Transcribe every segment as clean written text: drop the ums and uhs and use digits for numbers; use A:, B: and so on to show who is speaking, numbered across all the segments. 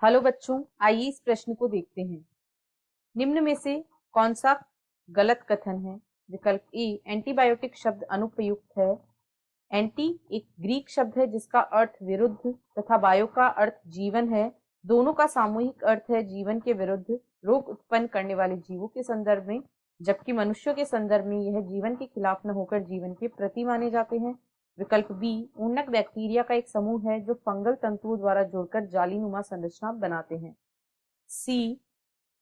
A: Hello बच्चों, आइए इस प्रश्न को देखते हैं। निम्न में से कौन सा गलत कथन है? विकल्प ए, एंटीबायोटिक शब्द अनुपयुक्त है। एंटी एक ग्रीक शब्द है जिसका अर्थ विरुद्ध तथा बायो का अर्थ जीवन है। दोनों का सामूहिक अर्थ है जीवन के विरुद्ध, रोग उत्पन्न करने वाले जीवों के संदर्भ में, जबकि मनुष्यों के संदर्भ में यह जीवन के खिलाफ न होकर जीवन के प्रति माने जाते हैं। विकल्प बी, उन्नत बैक्टीरिया का एक समूह है जो फंगल तंतुओं द्वारा जुड़कर जालीनुमा संरचना बनाते हैं। सी,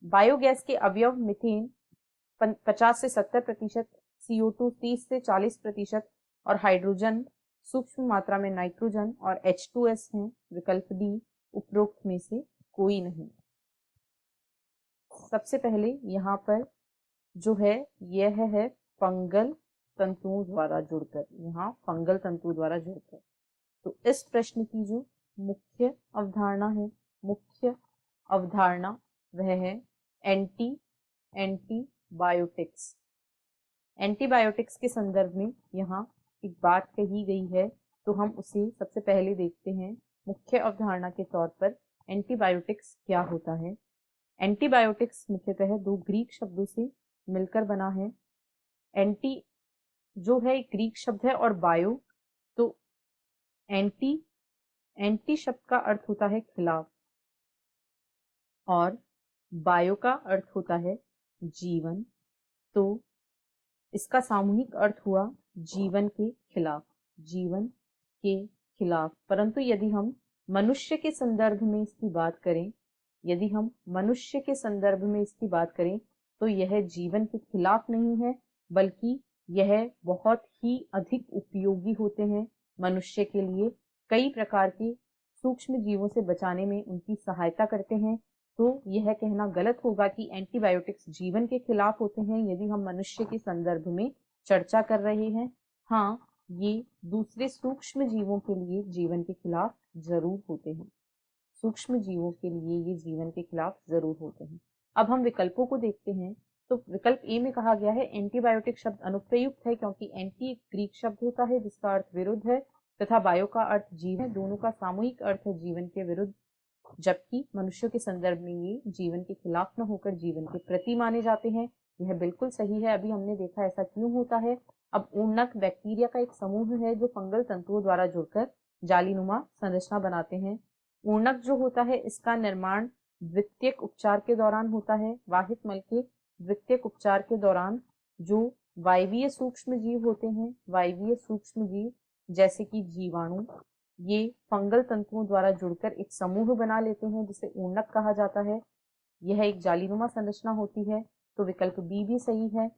A: बायोगैस के अवयव मीथेन 50 से 70%, CO2 30 से 40% और हाइड्रोजन सूक्ष्म मात्रा में नाइट्रोजन और H2S हैं। विकल्प डी, उपरोक्त में से कोई नहीं। सबसे पहले यहाँ पर जो है यह है फंगल तंतुओं द्वारा जुड़कर, यहाँ फंगल तंतुओं द्वारा जुड़कर। तो इस प्रश्न की जो मुख्य अवधारणा है, मुख्य अवधारणा वह है एंटीबायोटिक्स। एंटीबायोटिक्स के संदर्भ में यहाँ एक बात कही गई है, तो हम उसे सबसे पहले देखते हैं। मुख्य अवधारणा के तौर पर एंटीबायोटिक्स क्या होता है? एंटीबायोटिक्स मुख्यतः दो ग्रीक शब्दों से मिलकर बना है। एंटी जो है एक ग्रीक शब्द है और बायो, तो एंटी शब्द का अर्थ होता है खिलाफ और बायो का अर्थ होता है जीवन। तो इसका सामूहिक अर्थ हुआ जीवन के खिलाफ, जीवन के खिलाफ। परंतु यदि हम मनुष्य के संदर्भ में इसकी बात करें, यदि हम मनुष्य के संदर्भ में इसकी बात करें तो यह जीवन के खिलाफ नहीं है, बल्कि यह बहुत ही अधिक उपयोगी होते हैं मनुष्य के लिए। कई प्रकार के सूक्ष्म जीवों से बचाने में उनकी सहायता करते हैं। तो यह कहना गलत होगा कि एंटीबायोटिक्स जीवन के खिलाफ होते हैं यदि हम मनुष्य के संदर्भ में चर्चा कर रहे हैं। हाँ, ये दूसरे सूक्ष्म जीवों के लिए जीवन के खिलाफ जरूर होते हैं, सूक्ष्म जीवों के लिए ये जीवन के खिलाफ जरूर होते हैं। अब हम विकल्पों को देखते हैं। तो विकल्प ए में कहा गया है एंटीबायोटिक शब्द अनुप्रयुक्त है क्योंकि एंटी एक ग्रीक शब्द होता है जिसका अर्थ विरुद्ध है तथा बायो का अर्थ जीवन है। दोनों का सामूहिक अर्थ है जीवन के विरुद्ध, जबकि मनुष्यों के संदर्भ में ये जीवन के खिलाफ न होकर जीवन के प्रति माने जाते हैं। यह बिल्कुल सही है। अभी हमने देखा ऐसा क्यों होता है। अब ऊर्णक बैक्टीरिया का एक समूह है जो फंगल तंतुओं द्वारा जुड़कर जालीनुमा संरचना बनाते हैं। ऊर्णक जो होता है इसका निर्माण द्वितीयक उपचार के दौरान होता है। वाहित मल के द्वितीयक उपचार के दौरान जो वायवीय सूक्ष्म जीव होते हैं, वायवीय सूक्ष्म जीव जैसे कि जीवाणु, ये फंगल तंतुओं द्वारा जुड़कर एक समूह बना लेते हैं जिसे ऊर्णक कहा जाता है। यह एक जालीनुमा संरचना होती है। तो विकल्प बी भी सही है।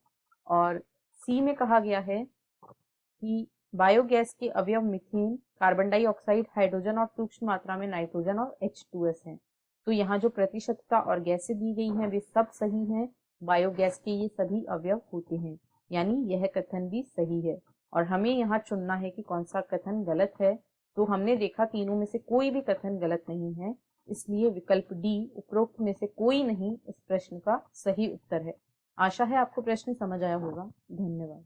A: और सी में कहा गया है कि बायोगैस के अवयव मीथेन, कार्बन डाइऑक्साइड, हाइड्रोजन और सूक्ष्म मात्रा में नाइट्रोजन और H2S हैं। तो यहाँ जो प्रतिशतता और गैसें दी गई हैं वे सब सही हैं। बायोगैस के ये सभी अवयव होते हैं, यानी यह कथन भी सही है। और हमें यहाँ चुनना है कि कौन सा कथन गलत है। तो हमने देखा तीनों में से कोई भी कथन गलत नहीं है, इसलिए विकल्प डी, उपरोक्त में से कोई नहीं, इस प्रश्न का सही उत्तर है। आशा है आपको प्रश्न समझ आया होगा। धन्यवाद।